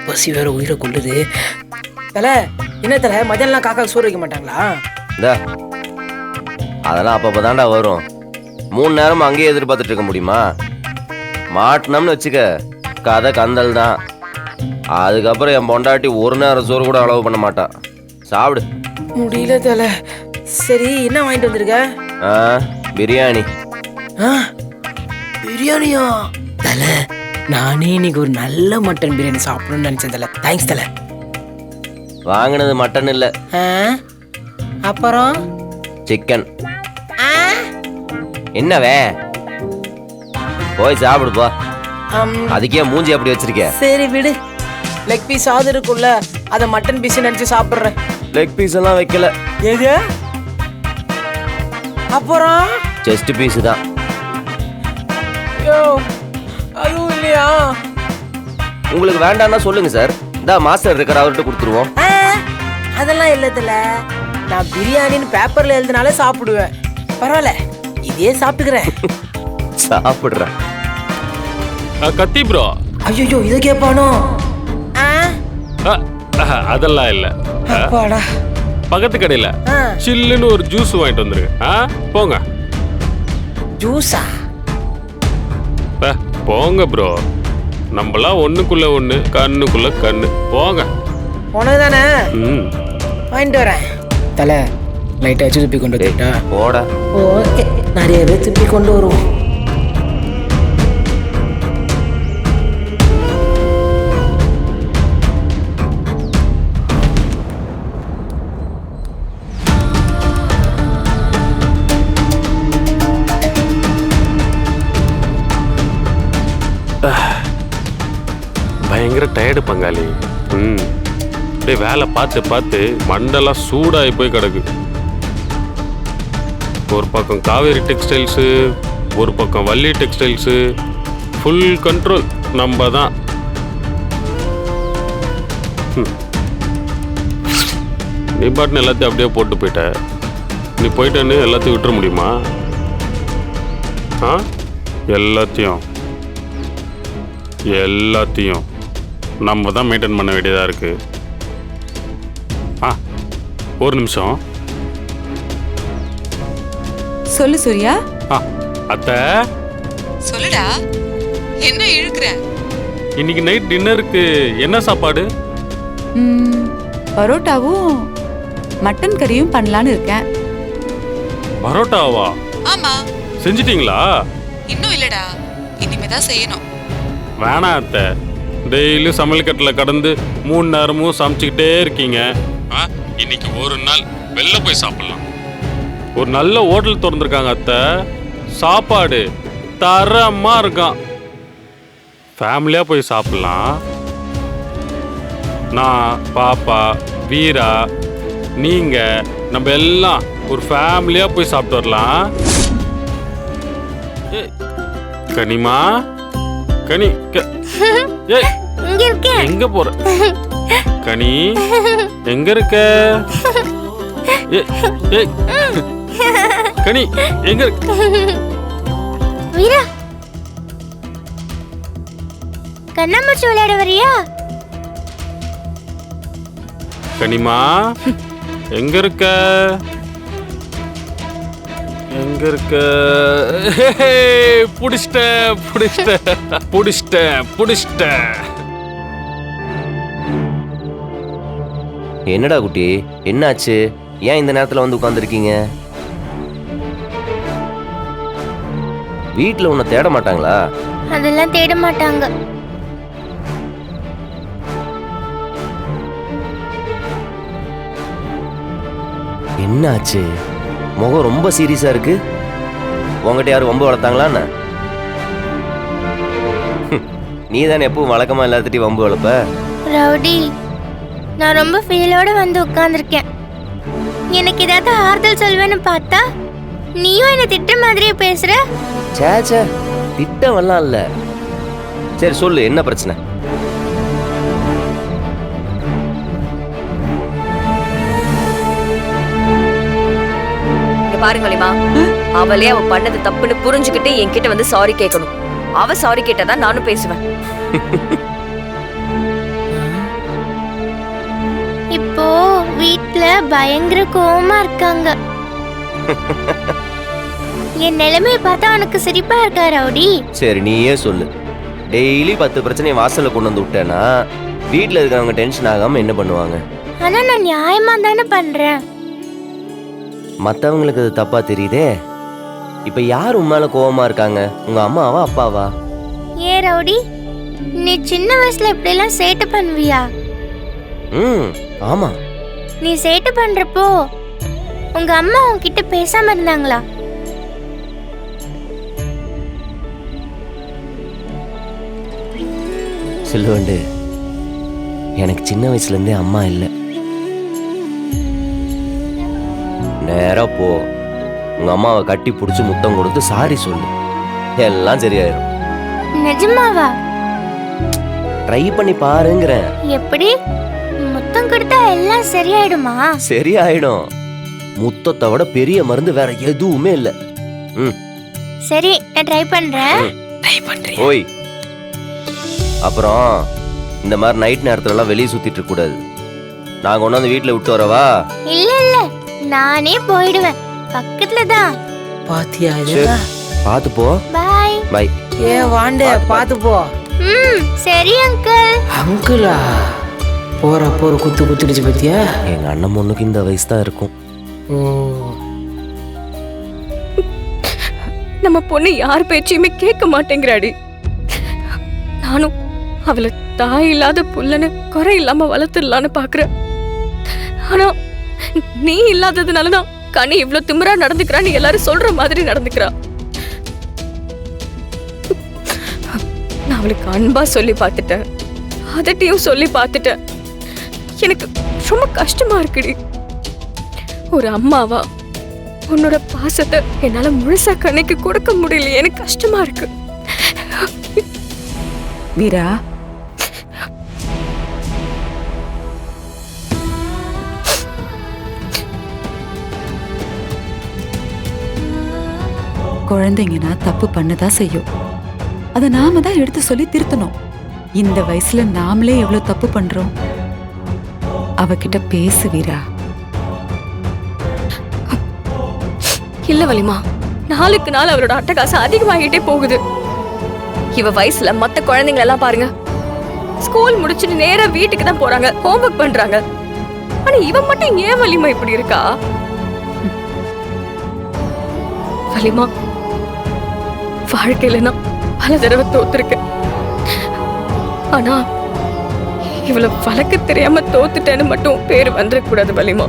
பசி வேற உயிரை கொள்ளுது. தலை என்ன தலை, மதியானம் காக்கா சோறு வைக்க மாட்டாங்களா? அதெல்லாம் அப்பப்போ தாண்டா வரும். 3 நேரமும் அங்கேயே எதிர்பார்த்துட்டு இருக்க முடியுமா? மாட்டினோம்னு வச்சுக்க, கதை கந்தல் தான். அதுக்கப்புறம் என் பொண்டாட்டி 1 நேரம் சோறு கூட அளவு பண்ண மாட்டான். சாப்பிடு. முடியல தலை. சரி என்ன வாங்கிட்டு வந்திருக்க? பிரியாணி. பிரியாணியா? தலை நானே இன்னைக்கு ஒரு நல்ல மட்டன் பிரியாணி சாப்பிடணும்னு நினைச்சேன் தலை. தேங்க்ஸ் தலை. வாங்கினது மட்டன் இல்லை, அப்புறம் சிக்கன். என்னவே போய் சாப்பிடுப்பா. அதுக்கே மூஞ்சி அப்படி வச்சிருக்க? சரி விடு. லெக் பீஸ் ஆது இருக்குல்ல, அதை மட்டன் பீஸ் நினைச்சு சாப்பிடுறேன். லெக் பீஸ் எல்லாம் வைக்கல. எது? அப்புறம் செஸ்ட் பீஸ் தான். அதுவும் இல்லையா? உங்களுக்கு வேண்டாம்னா சொல்லுங்க சார், இந்த மாஸ்டர் இருக்கிற அவர்கிட்ட கொடுத்துருவோம். அதெல்லாம் இல்லதுல, நான் பிரியாணின்னு பேப்பர்ல எழுதினாலே சாப்பிடுவேன். பரவாயில்ல, இதே சாப்பிட்டுக்கிறேன். சாப்பிடுறேன். கத்தி ப்ரோ. ஐயோ இதை கேட்பானோ? அதெல்லாம் இல்ல. பக்கத்து கடையில சில்லுன்னு ஒரு ஜூஸ் வாங்கிட்டு வந்துருங்க. போங்க. ஜூஸா? போங்க ப்ரோ. நம்மளாம் ஒண்ணுக்குள்ள ஒண்ணு, கண்ணுக்குள்ள கண்ணு. போங்க. உனக்கு தானே வாங்கிட்டு வரேன். தலை லைட்டா துப்பி கொண்டு வந்துட்டா போடா. ஓகே, நிறையவே துப்பி கொண்டு வருவோம். பயங்கர டயர்டு பங்காளி. வேலை பார்த்து பார்த்து மண்டெல்லாம் சூடாகி போய் கிடக்கு. ஒரு பக்கம் காவேரி டெக்ஸ்டைல்ஸு, ஒரு பக்கம் வள்ளி டெக்ஸ்டைல்ஸு. ஃபுல் கண்ட்ரோல் நம்ம தான். நீ பாட்டுன்னு எல்லாத்தையும் அப்படியே போட்டு போயிட்ட. நீ போயிட்டேன்னு எல்லாத்தையும் விட்டுற முடியுமா? எல்லாத்தையும் நம்ம தான் மெயின்டைன் பண்ண வேண்டியதாக இருக்கு. ஒரு நிமிஷம். சொல்லு சூர்யா. அத்தை சொல்லுடா, என்ன இழுக்குற? இன்னைக்கு நைட் டின்னருக்கு என்ன சாப்பாடு? பரோட்டாவும் மட்டன் கறியும் பண்ணலான்னு இருக்கேன். பரோட்டாவா? ஆமா. செஞ்சிட்டீங்களா? இன்னும் இல்லடா, இனிமேதான் செய்யணும். வேணாம் அத்தை, டெய்லி சமையல் கட்டில் கடந்து 3 நேரமும் சமைச்சுக்கிட்டே இருக்கீங்க. இன்னைக்கு ஒரு நாள் வெளில போய் சாப்பிடலாம். ஒரு நல்ல ஹோட்டல் திறந்துருக்காங்க அத்தை, சாப்பாடு தரமா இருக்கான். ஃபேமிலியா போய் சாப்பிடலாம். நான், பாப்பா, வீரா, நீங்க, நம்ம எல்லாம் ஒரு ஃபேமிலியா போய் சாப்பிட்டு வரலாம். கனிமா, கனி, எங்க போற? கனி எங்க இருக்க? கனி எங்க இருக்க? வீரா, கண்ணாமூச்சி விளையாட வரியா? கனிமா எங்க இருக்க? எங்க இருக்க? புடிச்சிட்ட. என்னடா குட்டி, என்னாச்சு? ஏன் இந்த நேரத்துல வந்து உட்கார்ந்துருக்கீங்க? வீட்டுல உன்னை தேட மாட்டாங்களா? அதெல்லாம் தேட மாட்டாங்க. என்னாச்சு? முகம் ரொம்ப சீரியஸா இருக்கு. உங்ககிட்ட யாரும் வம்பு வளர்த்தாங்களான்னு? நீ தானே எப்பவும் வழக்கமா எல்லாத்திட்டையும் வம்பு வளர்ப்ப. ரவுடி, நான் ரொம்ப ஃபீலோட வந்து உட்கார்ந்துருக்கேன். எனக்கு ஏதாவது ஆறுதல் சொல்வேன்னு பார்த்தா நீயும் என்ன திட்ட மாதிரியே பேசுற. சேச்சே, திட்டவெல்லாம் இல்ல. சரி சொல்லு, என்ன பிரச்சனை? பாருங்களேமா, அவளே அவ பண்ணது தப்புன்னு புரிஞ்சுக்கிட்டு என்கிட்ட வந்து சாரி கேட்கணும். அவ சாரி கேட்டதா நானும் பேசுவேன். இப்போ வீட்ல பயங்கர கோவமா இருக்காங்க. என் நிலைமையை பார்த்தா உனக்கு சிரிப்பா இருக்கா ரவுடி? சரி நீயே சொல்லு. டெய்லி 10 பிரச்சனையை வாசல்ல கொண்டு வந்து விட்டேன்னா வீட்டில் இருக்கிறவங்க டென்ஷன் ஆகாம என்ன பண்ணுவாங்க? ஆனா நான் நியாயமா தானே பண்றேன். மற்றவங்களுக்கு அது தப்பா தெரியுதே. இப்போ யார் உன் மேல கோவமா இருக்காங்க? உங்க அம்மாவா அப்பாவா? ஏன் ரவுடி, நீ சின்ன வயசுல இப்படி எல்லாம் சேட்டை பண்ணுவியா? ஆமா. நீ சேட்டை பண்றப்போ உங்க அம்மா உன்கிட்ட பேசாம இருந்தாங்களா? செல்வண்டு, எனக்கு சின்ன வயசுல இருந்தே அம்மா இல்லை. நேரா போ, உங்க அம்மாவை கட்டி பிடிச்சி முத்தம் கொடுத்து சாரி சொல்லு, எல்லாம் சரியாயிரும். நிஜமாவா? ட்ரை பண்ணி பாருங்கிறேன். எப்படி? முத்தம் கொடுத்தா எல்லாம் சரியாயிடுமா? சரியாயிடும். முத்தத்தை விட பெரிய மருந்து வேற எதுவுமே இல்லை. சரி, நான் ட்ரை பண்றேன். ஓய், அப்புறம் இந்த மாதிரி நைட் நேரத்துல எல்லாம் வெளியே சுத்திட்டு இருக்க கூடாது. நான் கொண்டாந்து வீட்டுல விட்டு வரவா? இல்ல இல்ல, நானே போயிடுவேன், பக்கத்துல தான். பாத்தியா சரி, பாத்து போ. By by. ஏ வாண்டே, பாத்து போ. சரி அங்கிள். அங்கிளா? போறப்போ ஒரு குத்து குத்துடுச்சு பத்தியா? எங்க அண்ணன் பொண்ணுக்கு இந்த வயசு தான் இருக்கும். நம்ம பொண்ணு யார் பேச்சையுமே கேட்க மாட்டேங்கிறாடி. நானும் அவளை தாய் இல்லாத புள்ளன்னு குறை இல்லாம வளர்த்துடலான்னு பாக்குறேன். ஆனா நீ இல்லாததுனாலதான் கனி இவ்வளவு திமிரா நடந்துக்கிறான்னு எல்லாரும் சொல்ற மாதிரி நடந்துக்கிறா. நான் அவளுக்கு அன்பா சொல்லி பார்த்துட்டேன், அதட்டையும் சொல்லி பார்த்துட்டேன். எனக்கு ரொம்ப கஷ்டமா இருக்குடி. ஒரு அம்மாவா உன்னோட பாசத்தை என்னால முழுசா கண்ணைக்கு கொடுக்க முடியல. எனக்கு கஷ்டமா இருக்கு. வீரா, குழந்தைங்கன்னா தப்பு பண்ணதான் செய்யும். அதை நாம தான் எடுத்து சொல்லி திருத்தணும். இந்த வயசுல நாமளே எவ்வளவு தப்பு பண்றோம். அவகிட்ட பேசு வீரா. இல்ல வலிமா, நாளுக்கு நாள் அவரோட அட்டகாசம் அதிகமாகிட்டே போகுது. இவ வயசுல மத்த குழந்தைங்க எல்லாம் பாருங்க, ஸ்கூல் முடிச்சுட்டு நேரா வீட்டுக்கு தான் போறாங்க, ஹோம்வொர்க் பண்றாங்க. ஆனா இவன் மட்டும் ஏன் வலிமா இப்படி இருக்கா? வலிமா, வாழ்க்கையில நான் பல தடவை தோத்துருக்கேன். ஆனா இவ்வளவு வழக்கு தெரியாம தோத்துட்டேன்னு மட்டும் பேரு வந்துடக்கூடாது வலிமா.